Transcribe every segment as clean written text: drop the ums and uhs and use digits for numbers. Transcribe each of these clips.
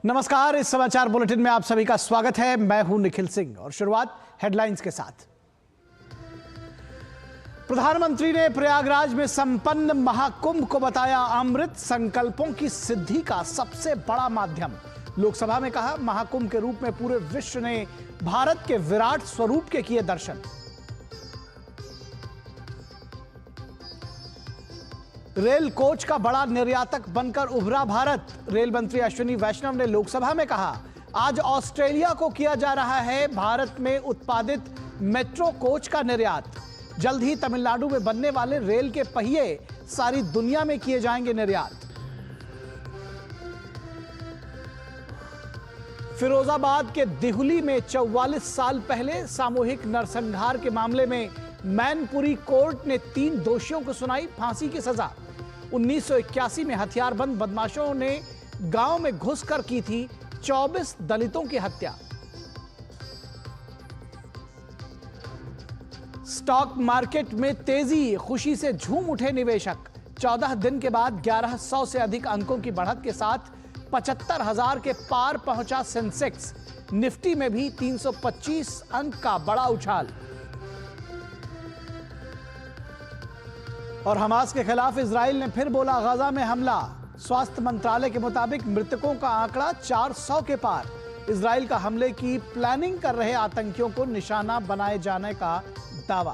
नमस्कार, इस समाचार बुलेटिन में आप सभी का स्वागत है। मैं हूं निखिल सिंह और शुरुआत हेडलाइंस के साथ। प्रधानमंत्री ने प्रयागराज में संपन्न महाकुंभ को बताया अमृत संकल्पों की सिद्धि का सबसे बड़ा माध्यम। लोकसभा में कहा, महाकुंभ के रूप में पूरे विश्व ने भारत के विराट स्वरूप के किए दर्शन। रेल कोच का बड़ा निर्यातक बनकर उभरा भारत। रेल मंत्री अश्विनी वैष्णव ने लोकसभा में कहा, आज ऑस्ट्रेलिया को किया जा रहा है भारत में उत्पादित मेट्रो कोच का निर्यात। जल्द ही तमिलनाडु में बनने वाले रेल के पहिए सारी दुनिया में किए जाएंगे निर्यात। फिरोजाबाद के दिहुली में 44 साल पहले सामूहिक नरसंहार के मामले में मैनपुरी कोर्ट ने 3 दोषियों को सुनाई फांसी की सजा। 1981 में हथियारबंद बदमाशों ने गांव में घुसकर की थी 24 दलितों की हत्या। स्टॉक मार्केट में तेजी, खुशी से झूम उठे निवेशक। 14 दिन के बाद 1100 से अधिक अंकों की बढ़त के साथ 75,000 के पार पहुंचा सेंसेक्स। निफ्टी में भी 325 अंक का बड़ा उछाल। और हमास के खिलाफ इजराइल ने फिर बोला, गाजा में हमला। स्वास्थ्य मंत्रालय के मुताबिक मृतकों का आंकड़ा 400 के पार। इजराइल का हमले की प्लानिंग कर रहे आतंकियों को निशाना बनाए जाने का दावा।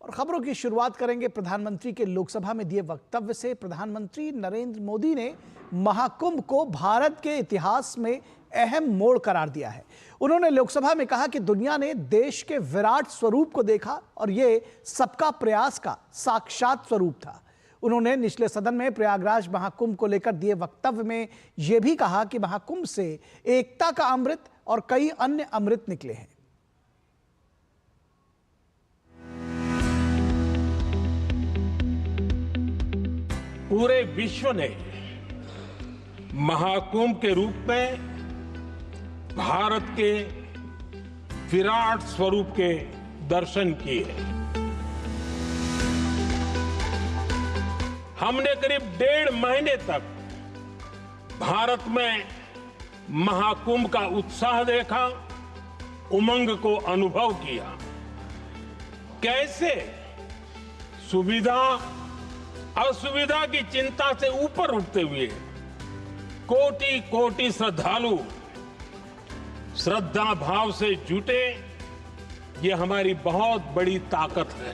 और खबरों की शुरुआत करेंगे प्रधानमंत्री के लोकसभा में दिए वक्तव्य से। प्रधानमंत्री नरेंद्र मोदी ने महाकुंभ को भारत के इतिहास में अहम मोड़ करार दिया है। उन्होंने लोकसभा में कहा कि दुनिया ने देश के विराट स्वरूप को देखा और यह सबका प्रयास का साक्षात स्वरूप था। उन्होंने निचले सदन में प्रयागराज महाकुंभ को लेकर दिए वक्तव्य में यह भी कहा कि महाकुंभ से एकता का अमृत और कई अन्य अमृत निकले हैं। पूरे विश्व ने महाकुंभ के रूप में भारत के विराट स्वरूप के दर्शन किए। हमने करीब 1.5 महीने तक भारत में महाकुंभ का उत्साह देखा, उमंग को अनुभव किया। कैसे सुविधा असुविधा की चिंता से ऊपर उठते हुए कोटि कोटि श्रद्धालु श्रद्धा भाव से जुटे, ये हमारी बहुत बड़ी ताकत है।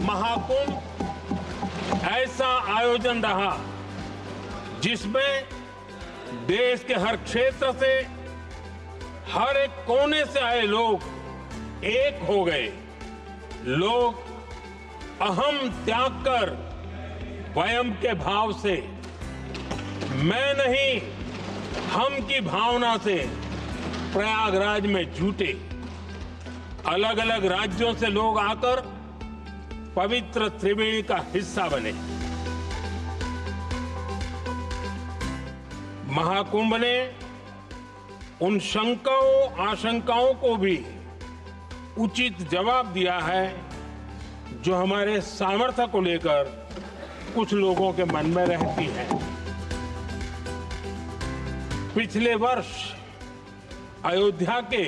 महाकुंभ ऐसा आयोजन रहा जिसमें देश के हर क्षेत्र से, हर एक कोने से आए लोग एक हो गए। लोग अहम त्याग कर वयम के भाव से, मैं नहीं हम की भावना से प्रयागराज में जुटे। अलग अलग राज्यों से लोग आकर पवित्र त्रिवेणी का हिस्सा बने। महाकुंभ ने उन शंकाओं आशंकाओं को भी उचित जवाब दिया है जो हमारे सामर्थ्य को लेकर कुछ लोगों के मन में रहती है। पिछले वर्ष अयोध्या के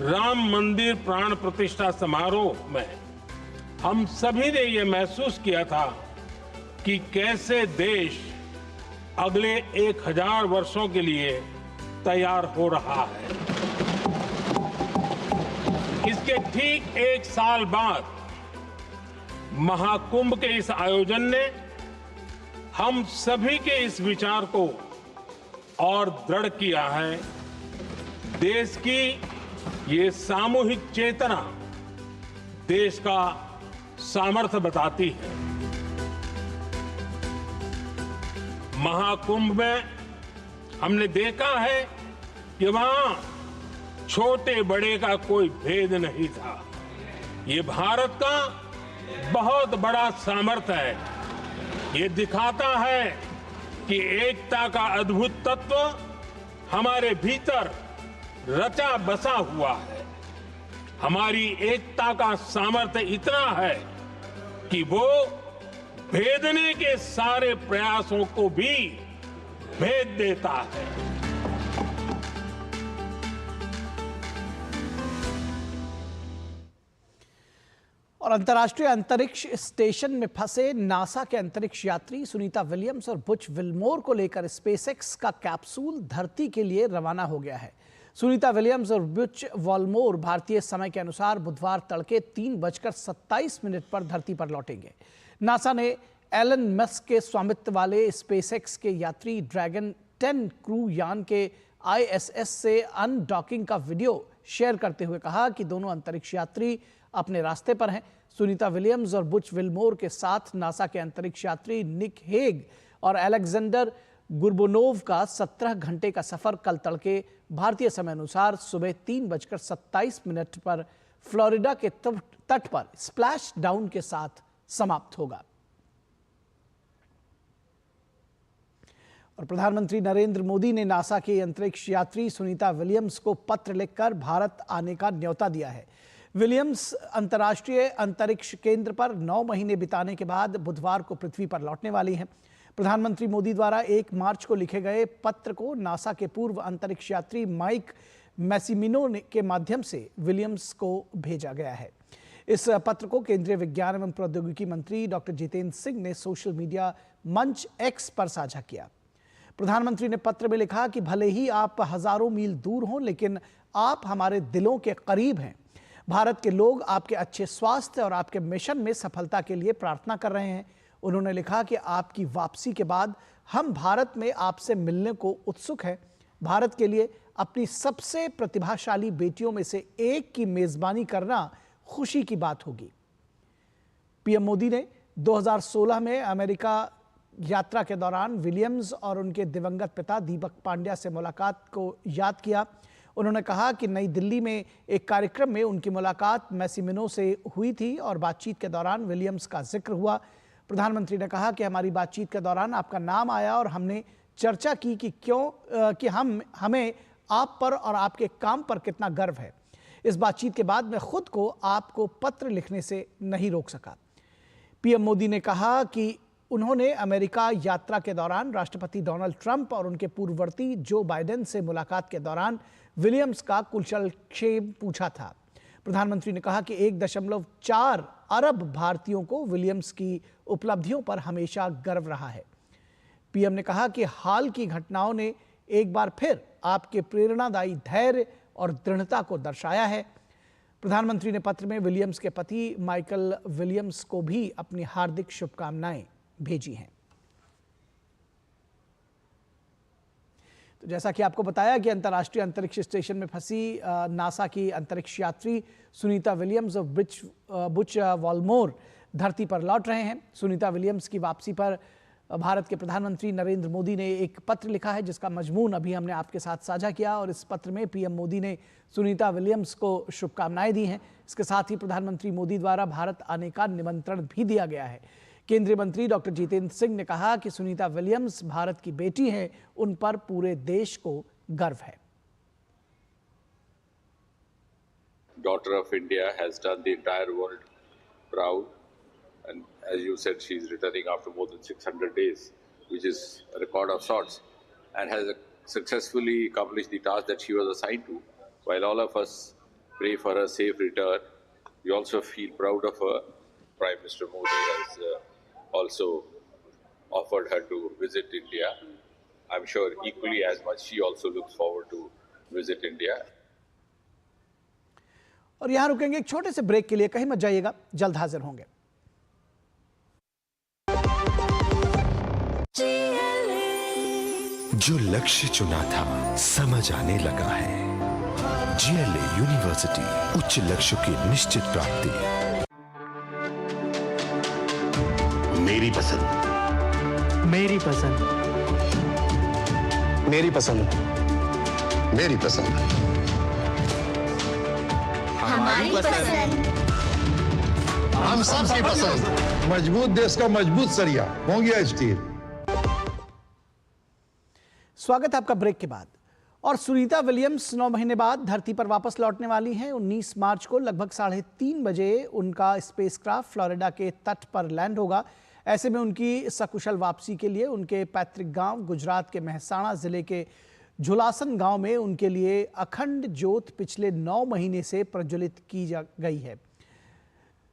राम मंदिर प्राण प्रतिष्ठा समारोह में हम सभी ने यह महसूस किया था कि कैसे देश अगले 1000 वर्षों के लिए तैयार हो रहा है। इसके ठीक 1 साल बाद महाकुंभ के इस आयोजन ने हम सभी के इस विचार को और दृढ़ किया है। देश की ये सामूहिक चेतना देश का सामर्थ्य बताती है। महाकुंभ में हमने देखा है कि वहां छोटे बड़े का कोई भेद नहीं था। ये भारत का बहुत बड़ा सामर्थ्य है। ये दिखाता है कि एकता का अद्भुत तत्व हमारे भीतर रचा बसा हुआ है। हमारी एकता का सामर्थ्य इतना है कि वो भेदने के सारे प्रयासों को भी भेद देता है। और अंतर्राष्ट्रीय अंतरिक्ष स्टेशन में फंसे नासा के अंतरिक्ष यात्री सुनीता विलियम्स और बुच विल्मोर को लेकर स्पेसएक्स का कैप्सूल धरती के लिए रवाना हो गया है। सुनीता विलियम्स और बुच विल्मोर भारतीय समय के अनुसार बुधवार तड़के 3:27 पर धरती पर लौटेंगे। नासा ने एलन मस्क के स्वामित्व वाले स्पेसएक्स के यात्री ड्रैगन 10 क्रू यान के ISS से अनडॉकिंग का वीडियो शेयर करते हुए कहा कि दोनों अंतरिक्ष यात्री अपने रास्ते पर हैं। सुनीता विलियम्स और बुच विल्मोर के साथ नासा के अंतरिक्ष यात्री निक हेग और अलेक्जेंडर गुर्बोनोव का 17 घंटे का सफर कल तड़के भारतीय समय अनुसार सुबह 3:27 पर फ्लोरिडा के तट पर स्प्लैश डाउन के साथ समाप्त होगा। और प्रधानमंत्री नरेंद्र मोदी ने नासा के अंतरिक्ष यात्री सुनीता विलियम्स को पत्र लिखकर भारत आने का न्योता दिया है। विलियम्स अंतर्राष्ट्रीय अंतरिक्ष केंद्र पर 9 महीने बिताने के बाद बुधवार को पृथ्वी पर लौटने वाली हैं। प्रधानमंत्री मोदी द्वारा 1 मार्च को लिखे गए पत्र को नासा के पूर्व अंतरिक्ष यात्री माइक मैसिमिनो के माध्यम से विलियम्स को भेजा गया है। इस पत्र को केंद्रीय विज्ञान एवं प्रौद्योगिकी मंत्री डॉक्टर जितेंद्र सिंह ने सोशल मीडिया मंच X पर साझा किया। प्रधानमंत्री ने पत्र में लिखा कि भले ही आप हजारों मील दूर हों, लेकिन आप हमारे दिलों के करीब हैं। भारत के लोग आपके अच्छे स्वास्थ्य और आपके मिशन में सफलता के लिए प्रार्थना कर रहे हैं। उन्होंने लिखा कि आपकी वापसी के बाद हम भारत में आपसे मिलने को उत्सुक हैं। भारत के लिए अपनी सबसे प्रतिभाशाली बेटियों में से एक की मेजबानी करना खुशी की बात होगी। पीएम मोदी ने 2016 में अमेरिका यात्रा के दौरान विलियम्स और उनके दिवंगत पिता दीपक पांड्या से मुलाकात को याद किया। उन्होंने कहा कि नई दिल्ली में एक कार्यक्रम में उनकी मुलाकात मैसिमिनो से हुई थी और बातचीत के दौरान विलियम्स का जिक्र हुआ। प्रधानमंत्री ने कहा कि हमारी बातचीत के दौरान आपका नाम आया और हमने चर्चा की कि हमें आप पर और आपके काम पर कितना गर्व है। इस बातचीत के बाद मैं खुद को आपको पत्र लिखने से नहीं रोक सका। पीएम मोदी ने कहा कि उन्होंने अमेरिका यात्रा के दौरान राष्ट्रपति डोनाल्ड ट्रंप और उनके पूर्ववर्ती जो बाइडेन से मुलाकात के दौरान विलियम्स का कुशलक्षेम पूछा था। प्रधानमंत्री ने कहा कि 1.4 अरब भारतीयों को विलियम्स की उपलब्धियों पर हमेशा गर्व रहा है। पीएम ने कहा कि हाल की घटनाओं ने एक बार फिर आपके प्रेरणादायी धैर्य और दृढ़ता को दर्शाया है। प्रधानमंत्री ने पत्र में विलियम्स के पति माइकल विलियम्स को भी अपनी हार्दिक शुभकामनाएं भेजी हैं। तो जैसा कि आपको बताया कि अंतर्राष्ट्रीय अंतरिक्ष स्टेशन में फंसी नासा की अंतरिक्ष यात्री सुनीता विलियम्स और बुच विल्मोर धरती पर लौट रहे हैं। सुनीता विलियम्स की वापसी पर भारत के प्रधानमंत्री नरेंद्र मोदी ने एक पत्र लिखा है, जिसका मजमून अभी हमने आपके साथ साझा किया। और इस पत्र में पीएम मोदी ने सुनीता विलियम्स को शुभकामनाएं दी हैं। इसके साथ ही प्रधानमंत्री मोदी द्वारा भारत आने का निमंत्रण भी दिया गया है। केंद्रीय मंत्री डॉक्टर जितेंद्र सिंह ने कहा कि सुनीता विलियम्स भारत की बेटी हैं, उन पर पूरे देश को गर्व है। Daughter of India has done the entire world proud, and as you said, she's returning after more than 600 days, which is a record of sorts, and has successfully accomplished the task that she was assigned to. While all of us pray for her safe return, we also feel proud of her. Prime Minister Modi has also offered her to visit India. I'm sure equally as much she also looks forward to visit India. और यहां रुकेंगे एक छोटे से break के लिए, कहीं मत जाइएगा, जल्द हाजिर होंगे। जो लक्ष्य चुना था समझ आने लगा है। GLA यूनिवर्सिटी, उच्च लक्ष्य की निश्चित प्राप्ति। मेरी पसंद, मेरी पसंद, मेरी पसंद, मेरी पसंद, हमारी पसंद, हम सबकी पसंद। मजबूत देश का मजबूत सरिया मोंगिया स्टील। स्वागत है आपका ब्रेक के बाद। और सुनीता विलियम्स 9 महीने बाद धरती पर वापस लौटने वाली हैं। 19 मार्च को लगभग 3:30 बजे उनका स्पेसक्राफ्ट फ्लोरिडा के तट पर लैंड होगा। ऐसे में उनकी सकुशल वापसी के लिए उनके पैतृक गांव गुजरात के मेहसाणा जिले के झुलासन गांव में उनके लिए अखंड ज्योत पिछले 9 महीने से प्रज्वलित की जा गई है।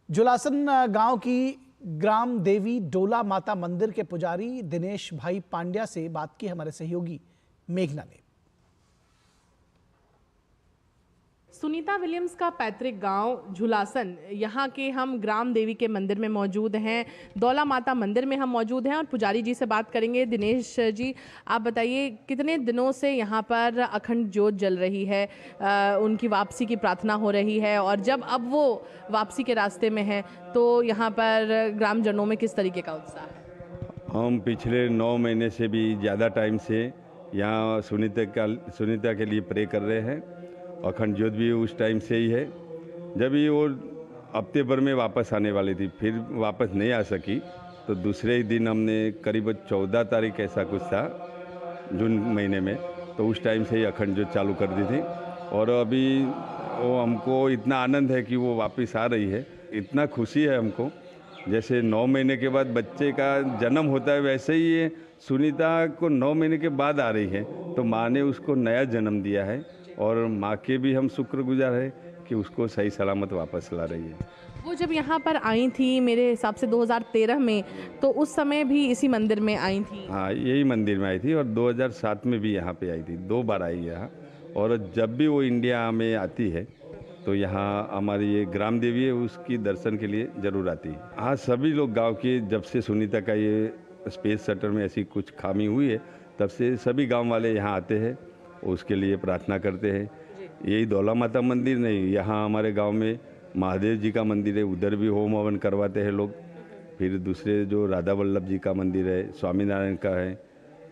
झुलासन गांव की ग्राम देवी डोला माता मंदिर के पुजारी दिनेश भाई पांड्या से बात की हमारे सहयोगी मेघना ने। सुनीता विलियम्स का पैतृक गांव झुलासन, यहाँ के हम ग्राम देवी के मंदिर में मौजूद हैं, दौला माता मंदिर में हम मौजूद हैं और पुजारी जी से बात करेंगे। दिनेश जी, आप बताइए कितने दिनों से यहाँ पर अखंड ज्योत जल रही है, उनकी वापसी की प्रार्थना हो रही है, और जब अब वो वापसी के रास्ते में है तो यहाँ पर ग्रामजनों में किस तरीके का उत्साह है? हम पिछले 9 महीने से भी ज़्यादा टाइम से यहाँ सुनीता के लिए प्रे कर रहे हैं। अखंड ज्योत भी उस टाइम से ही है जब ही वो हफ्ते भर में वापस आने वाली थी, फिर वापस नहीं आ सकी तो दूसरे ही दिन हमने करीब 14 तारीख ऐसा कुछ था जून महीने में, तो उस टाइम से ही अखंड ज्योत चालू कर दी थी। और अभी वो हमको इतना आनंद है कि वो वापस आ रही है, इतना खुशी है हमको। जैसे 9 महीने के बाद बच्चे का जन्म होता है वैसे ही ये सुनीता को 9 महीने के बाद आ रही है, तो माँ ने उसको नया जन्म दिया है और माँ के भी हम शुक्रगुजार है कि उसको सही सलामत वापस ला रही है। वो जब यहाँ पर आई थी मेरे हिसाब से 2013 में, तो उस समय भी इसी मंदिर में आई थी? हाँ, यही मंदिर में आई थी और 2007 में भी यहाँ पे आई थी, 2 बार आई यहाँ। और जब भी वो इंडिया में आती है तो यहाँ हमारी ये ग्राम देवी है, उसकी दर्शन के लिए ज़रूर आती है। हाँ, सभी लोग गाँव के, जब से सुनीता का ये स्पेस सेंटर में ऐसी कुछ खामी हुई है तब से सभी गाँव वाले यहाँ आते हैं, उसके लिए प्रार्थना करते हैं। यही दौला माता मंदिर नहीं, यहाँ हमारे गांव में महादेव जी का मंदिर है, उधर भी होम हवन करवाते हैं लोग। फिर दूसरे जो राधा वल्लभ जी का मंदिर है, स्वामीनारायण का है,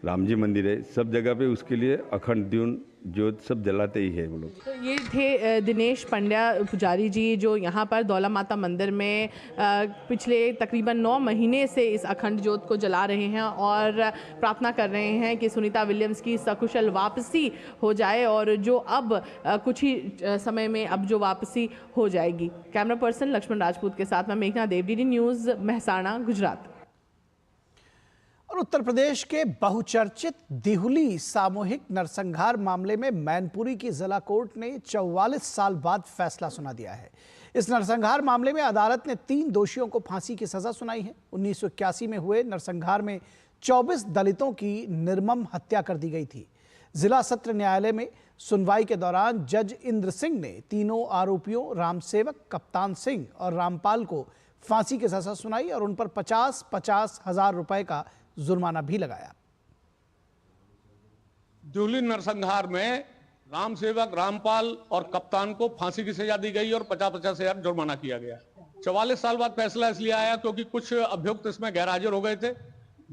राम जी मंदिर है, सब जगह पे उसके लिए अखंड ज्योत सब जलाते ही है वो लोग। तो ये थे दिनेश पांड्या पुजारी जी जो यहाँ पर दौला माता मंदिर में पिछले तकरीबन 9 महीने से इस अखंड ज्योत को जला रहे हैं और प्रार्थना कर रहे हैं कि सुनीता विलियम्स की सकुशल वापसी हो जाए, और जो अब कुछ ही समय में अब जो वापसी हो जाएगी। कैमरा पर्सन लक्ष्मण राजपूत के साथ मैं मेघना देव, DD न्यूज़, मेहसाणा, गुजरात। और उत्तर प्रदेश के बहुचर्चित दिहुली सामूहिक नरसंहार मामले में मैनपुरी की जिला कोर्ट ने 44 साल बाद फैसला सुना दिया है। इस नरसंहार मामले में अदालत ने 3 दोषियों को फांसी की सजा सुनाई है। 1981 में हुए नरसंहार में 24 दलितों की निर्मम हत्या कर दी गई थी। जिला सत्र न्यायालय में सुनवाई के दौरान जज इंद्र सिंह ने तीनों आरोपियों रामसेवक, कप्तान सिंह और रामपाल को फांसी की सजा सुनाई और उन पर 50-50 हजार रुपए का जुर्माना भी लगाया। दिहुली नरसंहार में रामसेवक, रामपाल और कप्तान को फांसी की सजा दी गई और 50-50 हजार जुर्माना किया गया। 44 साल बाद फैसला इसलिए आया क्योंकि कुछ अभियुक्त इसमें गैरहाजिर हो गए थे,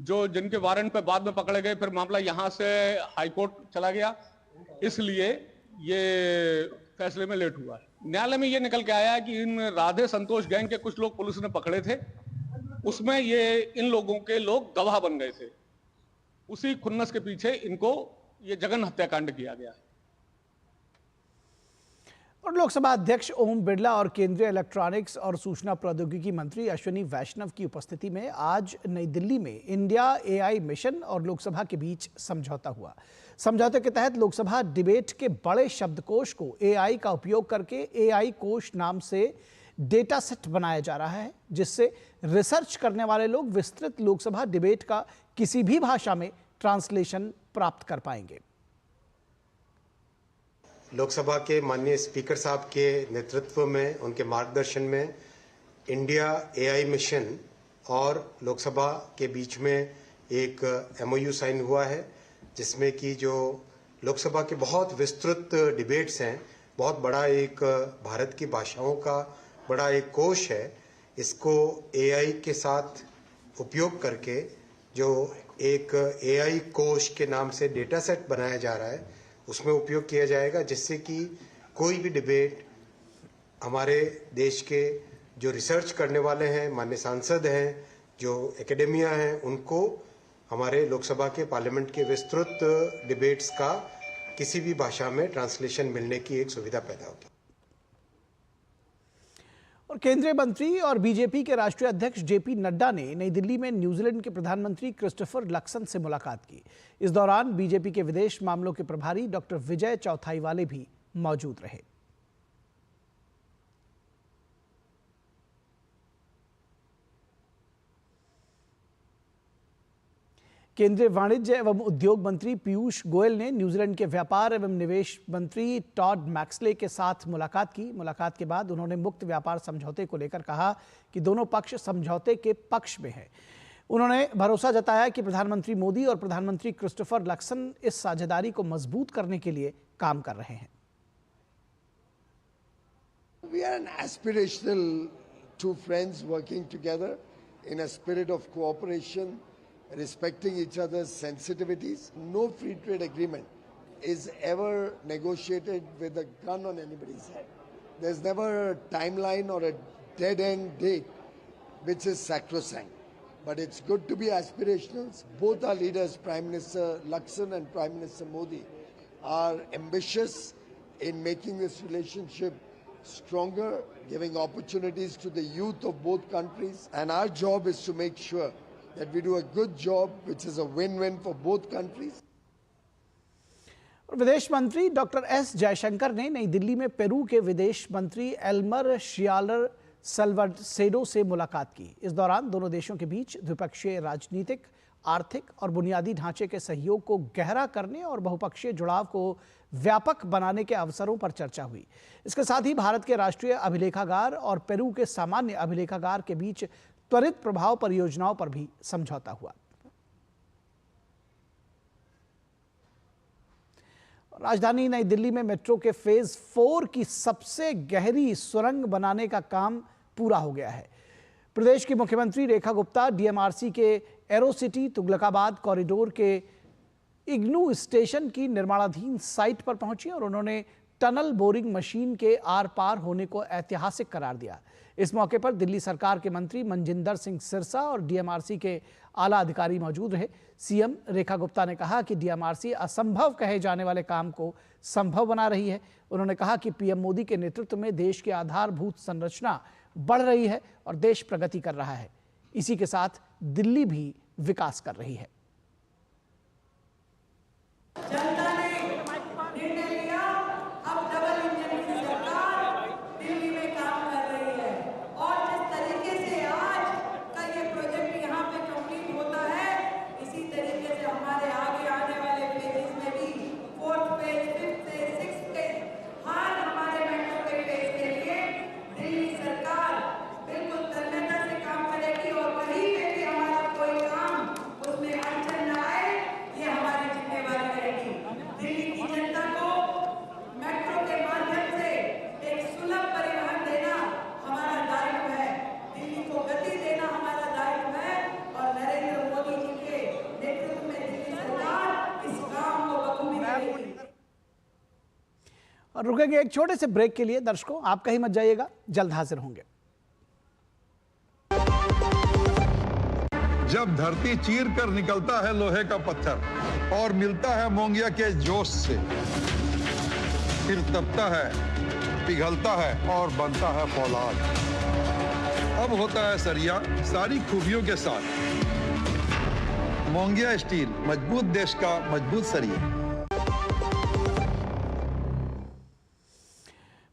जो जिनके वारंट पे बाद में पकड़े गए। फिर मामला यहां से हाईकोर्ट चला गया, इसलिए ये फैसले में लेट हुआ है। न्यायालय में ये निकल के आया कि इन राधे संतोष गैंग के कुछ लोग पुलिस ने पकड़े थे, उसमें ये इन लोगों के लोग गवाह बन गए थे। उसी खुन्नस के पीछे इनको ये जघन्य हत्याकांड किया गया। और लोकसभा अध्यक्ष ओम बिरला और केंद्रीय इलेक्ट्रॉनिक्स और सूचना प्रौद्योगिकी मंत्री अश्विनी वैष्णव की उपस्थिति में आज नई दिल्ली में इंडिया AI मिशन और लोकसभा के बीच समझौता हुआ। समझौते के तहत लोकसभा डिबेट के बड़े शब्दकोश को AI का उपयोग करके AI कोश नाम से डेटा सेट बनाया जा रहा है, जिससे रिसर्च करने वाले लोग विस्तृत लोकसभा डिबेट का किसी भी भाषा में ट्रांसलेशन प्राप्त कर पाएंगे। लोकसभा के माननीय स्पीकर साहब के नेतृत्व में, उनके मार्गदर्शन में इंडिया AI मिशन और लोकसभा के बीच में एक MOU साइन हुआ है, जिसमें कि जो लोकसभा के बहुत विस्तृत डिबेट्स हैं, बहुत बड़ा एक भारत की भाषाओं का बड़ा एक कोश है, इसको AI के साथ उपयोग करके जो एक AI कोश के नाम से डेटा सेट बनाया जा रहा है, उसमें उपयोग किया जाएगा, जिससे कि कोई भी डिबेट हमारे देश के जो रिसर्च करने वाले हैं, माननीय सांसद हैं, जो एकेडेमिया हैं, उनको हमारे लोकसभा के पार्लियामेंट के विस्तृत डिबेट्स का किसी भी भाषा में ट्रांसलेशन मिलने की एक सुविधा पैदा होगी। और केंद्रीय मंत्री और बीजेपी के राष्ट्रीय अध्यक्ष जेपी नड्डा ने नई दिल्ली में न्यूजीलैंड के प्रधानमंत्री क्रिस्टोफर लक्सन से मुलाकात की। इस दौरान बीजेपी के विदेश मामलों के प्रभारी डॉक्टर विजय चौथाईवाले भी मौजूद रहे। केंद्रीय वाणिज्य एवं उद्योग मंत्री पीयूष गोयल ने न्यूजीलैंड के व्यापार एवं निवेश मंत्री टॉड मैक्सले के साथ मुलाकात की। मुलाकात के बाद उन्होंने मुक्त व्यापार समझौते को लेकर कहा कि दोनों पक्ष समझौते के पक्ष में हैं। उन्होंने भरोसा जताया कि प्रधानमंत्री मोदी और प्रधानमंत्री क्रिस्टोफर लक्सन इस साझेदारी को मजबूत करने के लिए काम कर रहे हैं। We are an aspirational two friends working together in a spirit of cooperation, respecting each other's sensitivities. No free trade agreement is ever negotiated with a gun on anybody's head. There's never a timeline or a dead end date which is sacrosanct. But it's good to be aspirational. Both our leaders, Prime Minister Lakson and Prime Minister Modi, are ambitious in making this relationship stronger, giving opportunities to the youth of both countries. And our job is to make sure that we do a good job, which is a win-win for both countries. विदेश मंत्री doctor S Jaishankar ने नई दिल्ली में Peru के विदेश मंत्री Elmer शियालर सल्वासेडो से मुलाकात की। इस दौरान दोनों देशों के बीच द्विपक्षीय राजनीतिक, आर्थिक और बुनियादी ढांचे के सहयोग को गहरा करने और बहुपक्षीय जुड़ाव को व्यापक बनाने के अवसरों पर चर्चा हुई। इसके साथ ही भारत के राष्ट्रीय अभिलेखागार और पेरू के सामान्य अभिलेखागार के बीच त्वरित प्रभाव परियोजनाओं पर भी समझौता हुआ। राजधानी नई दिल्ली में मेट्रो के फेज 4 की सबसे गहरी सुरंग बनाने का काम पूरा हो गया है। प्रदेश की मुख्यमंत्री रेखा गुप्ता डीएमआरसी के एरोसिटी तुगलकाबाद कॉरिडोर के इग्नू स्टेशन की निर्माणाधीन साइट पर पहुंची और उन्होंने टनल बोरिंग मशीन के आर पार होने को ऐतिहासिक करार दिया। इस मौके पर दिल्ली सरकार के मंत्री मनजिंदर सिंह सिरसा और डीएमआरसी के आला अधिकारी मौजूद रहे। सीएम रेखा गुप्ता ने कहा कि डीएमआरसी असंभव कहे जाने वाले काम को संभव बना रही है। उन्होंने कहा कि पीएम मोदी के नेतृत्व में देश की आधारभूत संरचना बढ़ रही है और देश प्रगति कर रहा है। इसी के साथ दिल्ली भी विकास कर रही है। जनता ने निर्णय लिया, अब डबल इंजन की सरकार दिल्ली में काम कर रही है और जिस तरीके से आज का ये प्रोजेक्ट यहाँ पे कंप्लीट होता है, इसी तरीके से हमारे आगे आने वाले फेजेस में भी 4th phase, 5th phase, 6th phase, हर हमारे मेट्रो के फेज के लिए दिल्ली सरकार बिल्कुल तन्मयता से काम करेगी और कहीं पे भी हमारा कोई काम उसमें अड़चन न आए, ये हमारी जिम्मेवारी रहेगी। दिल्ली की जनता को मेट्रो के माध्यम से एक सुलभ परिवहन देना हमारा दायित्व है, दिल्ली को गति देना हमारा दायित्व है और नरेंद्र मोदी जी के नेतृत्व में दिल्ली सरकार इस काम को बखूबी करेगी। और रुकेंगे एक छोटे से ब्रेक के लिए। दर्शकों, आप कहीं मत जाइएगा, जल्द हाजिर होंगे। जब धरती चीर कर निकलता है लोहे का पत्थर और मिलता है मोंगिया के जोश से, फिर तपता है, पिघलता है और बनता है फौलाद। अब होता है सरिया सारी खूबियों के साथ। मोंगिया स्टील, मजबूत देश का मजबूत सरिया।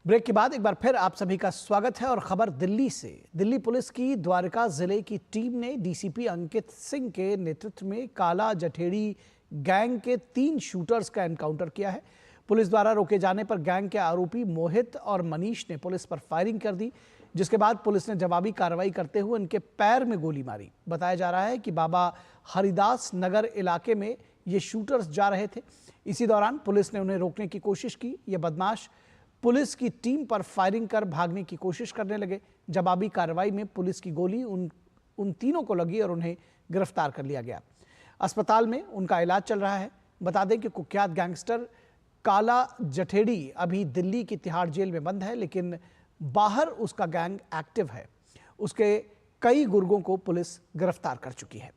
ब्रेक के बाद एक बार फिर आप सभी का स्वागत है और खबर दिल्ली से। दिल्ली पुलिस की द्वारका जिले की टीम ने डीसीपी अंकित सिंह के नेतृत्व में काला जठेड़ी गैंग के 3 शूटर्स का एनकाउंटर किया है। पुलिस द्वारा रोके जाने पर गैंग के आरोपी मोहित और मनीष ने पुलिस पर फायरिंग कर दी, जिसके बाद पुलिस ने जवाबी कार्रवाई करते हुए उनके पैर में गोली मारी। बताया जा रहा है कि बाबा हरिदास नगर इलाके में ये शूटर्स जा रहे थे। इसी दौरान पुलिस ने उन्हें रोकने की कोशिश की। ये बदमाश पुलिस की टीम पर फायरिंग कर भागने की कोशिश करने लगे। जवाबी कार्रवाई में पुलिस की गोली उन तीनों को लगी और उन्हें गिरफ्तार कर लिया गया। अस्पताल में उनका इलाज चल रहा है। बता दें कि कुख्यात गैंगस्टर काला जठेड़ी अभी दिल्ली की तिहाड़ जेल में बंद है, लेकिन बाहर उसका गैंग एक्टिव है। उसके कई गुर्गों को पुलिस गिरफ्तार कर चुकी है।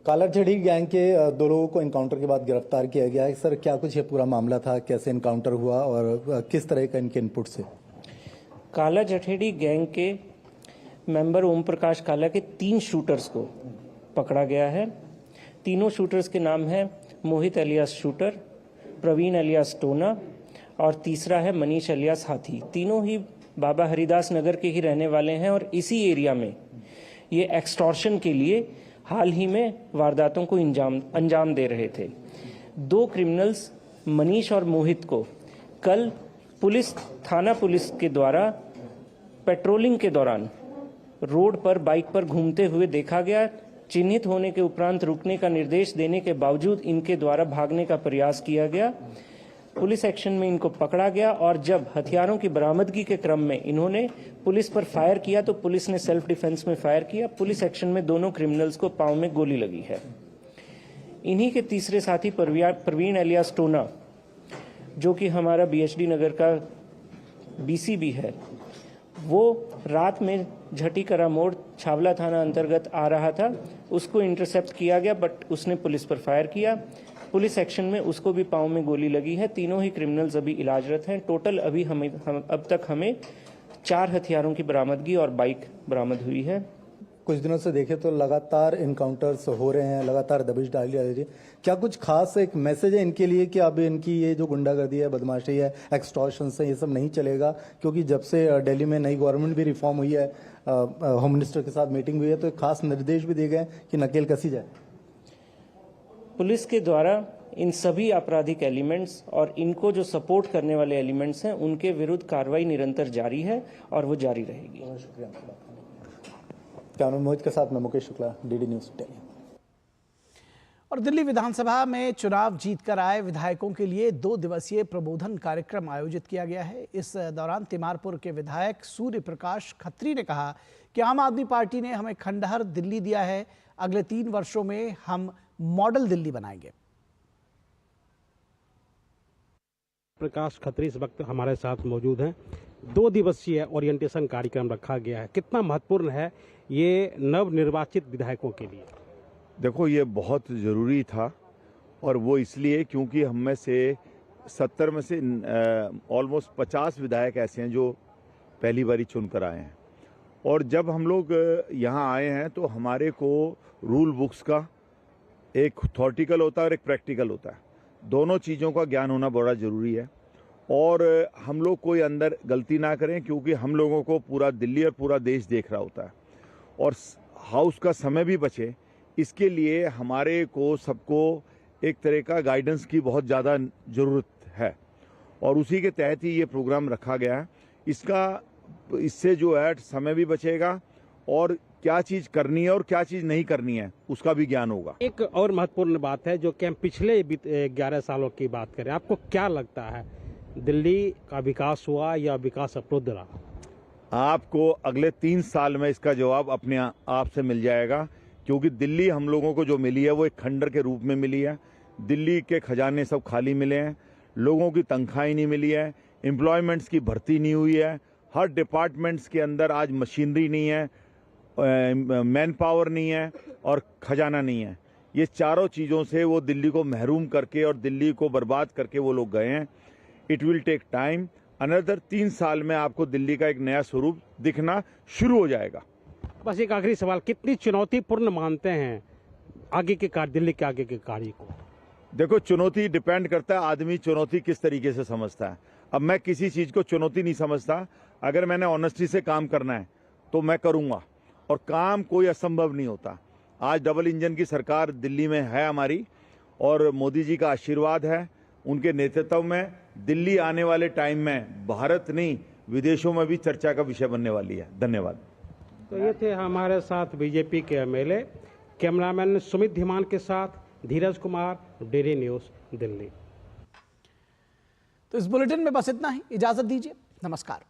काला जठेड़ी गैंग के 2 लोगों को एनकाउंटर के बाद गिरफ्तार किया गया है। सर, क्या कुछ ये पूरा मामला था, कैसे एनकाउंटर हुआ और किस तरह का इनके इनपुट से? काला जठेड़ी गैंग के मेंबर ओम प्रकाश काला के 3 शूटर्स को पकड़ा गया है। तीनों शूटर्स के नाम है मोहित एलियास शूटर, प्रवीण एलियास टोना और तीसरा है मनीष एलियास हाथी। तीनों ही बाबा हरिदास नगर के ही रहने वाले हैं और इसी एरिया में ये एक्सटॉर्शन के लिए हाल ही में वारदातों को अंजाम दे रहे थे। 2 क्रिमिनल्स मनीष और मोहित को कल थाना पुलिस के द्वारा पेट्रोलिंग के दौरान रोड पर बाइक पर घूमते हुए देखा गया। चिन्हित होने के उपरांत रुकने का निर्देश देने के बावजूद इनके द्वारा भागने का प्रयास किया गया। पुलिस एक्शन में इनको पकड़ा गया और जब हथियारों की बरामदगी के क्रम में इन्होंने पुलिस पर फायर किया तो पुलिस ने सेल्फ डिफेंस में फायर किया। पुलिस एक्शन में दोनों क्रिमिनल्स को पांव में गोली लगी है। इन्हीं के तीसरे साथी प्रवीण एलियास टोना, जो कि हमारा बीएचडी नगर का बीसीबी है, वो रात में झटीकरा मोड़ छावला थाना अंतर्गत आ रहा था। उसको इंटरसेप्ट किया गया बट उसने पुलिस पर फायर किया। पुलिस एक्शन में उसको भी पांव में गोली लगी है। तीनों ही क्रिमिनल्स अभी इलाजरत हैं। टोटल अभी अब तक हमें 4 हथियारों की बरामदगी और बाइक बरामद हुई है। कुछ दिनों से देखें तो लगातार इनकाउंटर्स हो रहे हैं, लगातार दबिश डाली जा रही है। क्या कुछ खास एक मैसेज है इनके लिए कि अब इनकी ये जो गुंडागर्दी है, बदमाशी है, एक्सटॉर्शन है, ये सब नहीं चलेगा? क्योंकि जब से दिल्ली में नई गवर्नमेंट भी रिफॉर्म हुई है, होम मिनिस्टर के साथ मीटिंग हुई है, तो खास निर्देश भी दिए गए कि नकेल कसी जाए। पुलिस के द्वारा इन सभी आपराधिक एलिमेंट्स और इनको जो सपोर्ट करने वाले एलिमेंट्स हैं उनके विरुद्ध कार्रवाई निरंतर जारी है और वो जारी रहेगी। कैमरा मोहित के साथ मैं मुकेश शुक्ला, डीडी न्यूज़ दिल्ली। और दिल्ली विधानसभा में चुनाव जीतकर आए विधायकों के लिए 2 दिवसीय प्रबोधन कार्यक्रम आयोजित किया गया है। इस दौरान तिमारपुर के विधायक सूर्य प्रकाश खत्री ने कहा कि आम आदमी पार्टी ने हमें खंडहर दिल्ली दिया है, अगले 3 वर्षों में हम मॉडल दिल्ली बनाएंगे। प्रकाश खत्री इस वक्त हमारे साथ मौजूद हैं। 2 दिवसीय ओरिएंटेशन कार्यक्रम रखा गया है, कितना महत्वपूर्ण है ये नवनिर्वाचित विधायकों के लिए? देखो, ये बहुत ज़रूरी था और वो इसलिए क्योंकि हम में से 70 में से ऑलमोस्ट 50 विधायक ऐसे हैं जो पहली बारी चुनकर आए हैं। और जब हम लोग यहाँ आए हैं तो हमारे को रूल बुक्स का एक थॉरिटिकल होता है और एक प्रैक्टिकल होता है, दोनों चीज़ों का ज्ञान होना बड़ा ज़रूरी है। और हम लोग कोई अंदर गलती ना करें क्योंकि हम लोगों को पूरा दिल्ली और पूरा देश देख रहा होता है और हाउस का समय भी बचे, इसके लिए हमारे को सबको एक तरह का गाइडेंस की बहुत ज़्यादा ज़रूरत है और उसी के तहत ही ये प्रोग्राम रखा गया है। इससे जो है समय भी बचेगा और क्या चीज़ करनी है और क्या चीज़ नहीं करनी है उसका भी ज्ञान होगा। एक और महत्वपूर्ण बात है जो कि हम पिछले 11 सालों की बात करें, आपको क्या लगता है दिल्ली का विकास हुआ या विकास अवरुद्ध रहा? आपको अगले 3 साल में इसका जवाब अपने आप से मिल जाएगा क्योंकि दिल्ली हम लोगों को जो मिली है वो एक खंडर के रूप में मिली है। दिल्ली के खजाने सब खाली मिले हैं, लोगों की तनख्वाही नहीं मिली है, एम्प्लॉयमेंट्स की भर्ती नहीं हुई है, हर डिपार्टमेंट्स के अंदर आज मशीनरी नहीं है, मैन पावर नहीं है और खजाना नहीं है। ये चारों चीज़ों से वो दिल्ली को महरूम करके और दिल्ली को बर्बाद करके वो लोग गए हैं। It will take time, another 3 साल में आपको दिल्ली का एक नया स्वरूप दिखना शुरू हो जाएगा। बस एक आखिरी सवाल, कितनी चुनौतीपूर्ण मानते हैं आगे के कार्य, दिल्ली के आगे के कार्य को? देखो, चुनौती डिपेंड करता है आदमी चुनौती किस तरीके से समझता है। अब मैं किसी चीज़ को चुनौती नहीं समझता, अगर मैंने ऑनेस्टी से काम करना है तो मैं करूँगा और काम कोई असंभव नहीं होता। आज डबल इंजन की सरकार दिल्ली में है हमारी और मोदी जी का आशीर्वाद है, उनके नेतृत्व में दिल्ली आने वाले टाइम में भारत नहीं विदेशों में भी चर्चा का विषय बनने वाली है। धन्यवाद। तो ये थे हमारे साथ बीजेपी के एमएलए, कैमरामैन सुमित धीमान के साथ धीरज कुमार, डीडी न्यूज़ दिल्ली। तो इस बुलेटिन में बस इतना ही, इजाजत दीजिए, नमस्कार।